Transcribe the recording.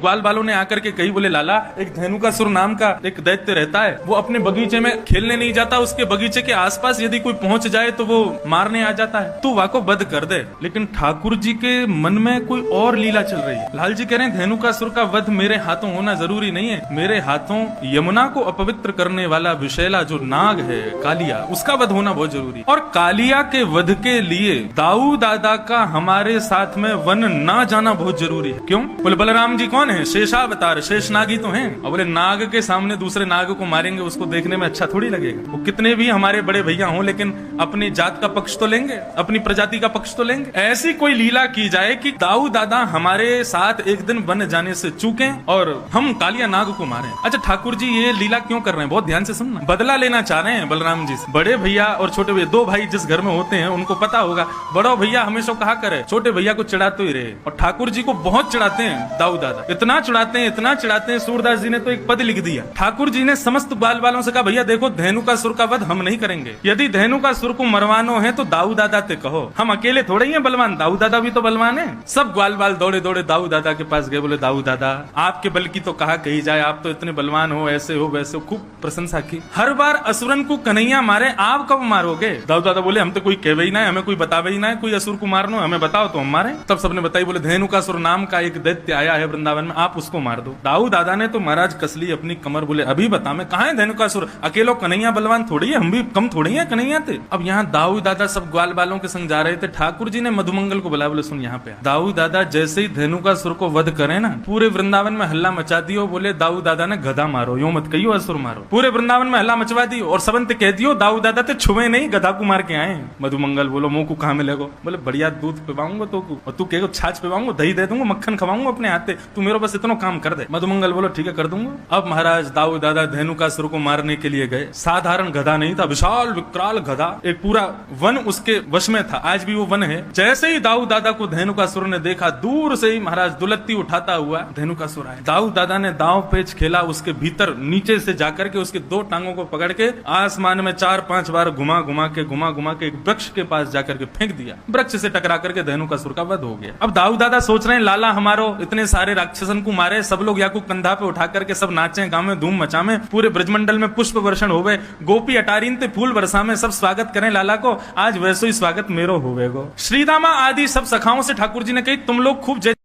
ग्वाल बालों ने आकर के कही, बोले लाला एक धेनुकासुर नाम का एक दैत्य रहता है, वो अपने बगीचे में खेलने नहीं जाता, उसके बगीचे के आसपास यदि कोई पहुंच जाए तो वो मारने आ जाता है, तू वाको वध कर दे। लेकिन ठाकुर जी के मन में कोई और लीला चल रही है। लाल जी कह रहे हैं धेनुकासुर का वध मेरे हाथों होना जरूरी नहीं है, मेरे हाथों यमुना को अपवित्र करने वाला विशैला जो नाग है कालिया, उसका वध होना बहुत जरूरी है। और कालिया के वध के लिए दाऊ दादा का हमारे साथ में वन ना जाना बहुत जरूरी है। क्यों? बोले बलराम जी कौन है? शेषावतार, शेष नाग ही तो हैं। और बोले नाग के सामने दूसरे नाग को मारेंगे, उसको देखने में अच्छा थोड़ी लगेगा। वो कितने भी हमारे बड़े भैया हों, लेकिन अपनी जात का पक्ष तो लेंगे, अपनी प्रजाति का पक्ष तो लेंगे। ऐसी कोई लीला की जाए कि दाऊ दादा हमारे साथ एक दिन वन जाने से चूके और हम कालिया नाग को मारें। अच्छा ठाकुर जी ये लीला क्यों कर रहे हैं? बहुत ध्यान से सुनना। बदला लेना चाह रहे हैं बलराम जी से। बड़े भैया और छोटे भैया, दो भाई जिस घर में होते हैं उनको पता होगा, बड़ो भैया हमेशा कहा करे छोटे भैया को चिढ़ाते ही रहे। और ठाकुर जी को बहुत चिढ़ाते हैं दाऊ दादा, इतना चिढ़ाते हैं, इतना चिढ़ाते हैं। सूरदास जी ने तो एक पद लिख दिया। ठाकुर जी ने समस्त ग्वाल बालों से कहा, भैया देखो धेनुकासुर का वध हम नहीं करेंगे। यदि धेनुकासुर को मरवानो है तो दाऊ दादा ते कहो, हम अकेले थोड़े ही हैं बलवान, दाऊ दादा भी तो बलवान है। सब ग्वाल बाल दौड़े दौड़े दाऊ दादा के पास गए। बोले दाऊ दादा आपके बल की तो कहा कही जाए, आप तो इतने बलवान हो, ऐसे हो वैसे हो, खूब प्रशंसा की। हर बार असुरन को कन्हैया मारे, आप कब मारोगे? दाऊ दादा बोले हम तो कोई कहवे ही ना है, हमें कोई बतावे ही ना है, कोई असुर को मारनो, हमें बताओ तो हम मारे। तब सबने बताई, बोले धेनुकासुर नाम का एक दैत्य आया है वृंदावन में, आप उसको मार दो। दाऊ दादा ने तो महाराज कसली अपनी कमर, बोले अभी बता मैं कहाँ है धेनुकासुर, अकेलो कन्हैया बलवान थोड़ी है, हम भी कम थोड़ी है कन्हैया थे। अब यहाँ दाऊ दादा सब ग्वाल बालों के संग जा रहे थे। ठाकुर जी ने मधुमंगल को बुलाया, बोले सुन यहाँ पे। दाऊ दादा जैसे ही धेनुकासुर को वध करे ना, पूरे वृंदावन में हल्ला मचा दियो। बोले दाऊ दादा ने गधा मारो, यूं मत कहियो असुर मारो। पूरे वृंदावन में हल्ला मचवा दियो और सबंत कह दियो दाऊ दादा ते छुए नहीं, गधा को मार के आए। मधुमंगल बोलो मुंह को कहाँ मिलेगो? बोले बढ़िया दूध पिवाऊंगा तो और तू कहेगा छाछ पिवाऊंगा, दही दे दूंगा, मक्खन खवाऊंगा अपने हाथे, तू मेरे बस इतना काम कर दे। मधुमंगल बोलो ठीक है कर दूंगा। अब महाराज दाऊ दादा धेनुकासुर को मारने के लिए गए। साधारण गधा नहीं था, विशाल विकराल गधा, एक पूरा वन उसके वश में था, आज भी वो वन है। जैसे ही दाऊ दादा को धेनुकासुर ने देखा, दूर से ही महाराज दुलत्ती उठाता हुआ धेनुकासुर आया। दाऊ दादा ने दांव पेच खेला, उसके भीतर नीचे से जाकर के उसके दो टांगों को पकड़ के आसमान में 4-5 बार घुमा घुमा के एक वृक्ष के पास जाकर के फेंक दिया। वृक्ष से टकरा करके धेनुकासुर का वध हो गया। अब दाऊ दादा सोच रहे हैं लाला हमारो इतने सारे राक्षसन को मारे, सब लोग या को कंधा पे उठा करके सब नाचे, गाँव में धूम मचावे, पूरे ब्रजमंडल में पुष्प वर्षण होवे, गोपी अटारीन ते फूल बरसा में सब स्वागत करें लाला को, आज वैसे ही स्वागत मेरो होवेगो। श्रीदामा आदि सब सखाओं से ठाकुर जी ने कही तुम लोग खूब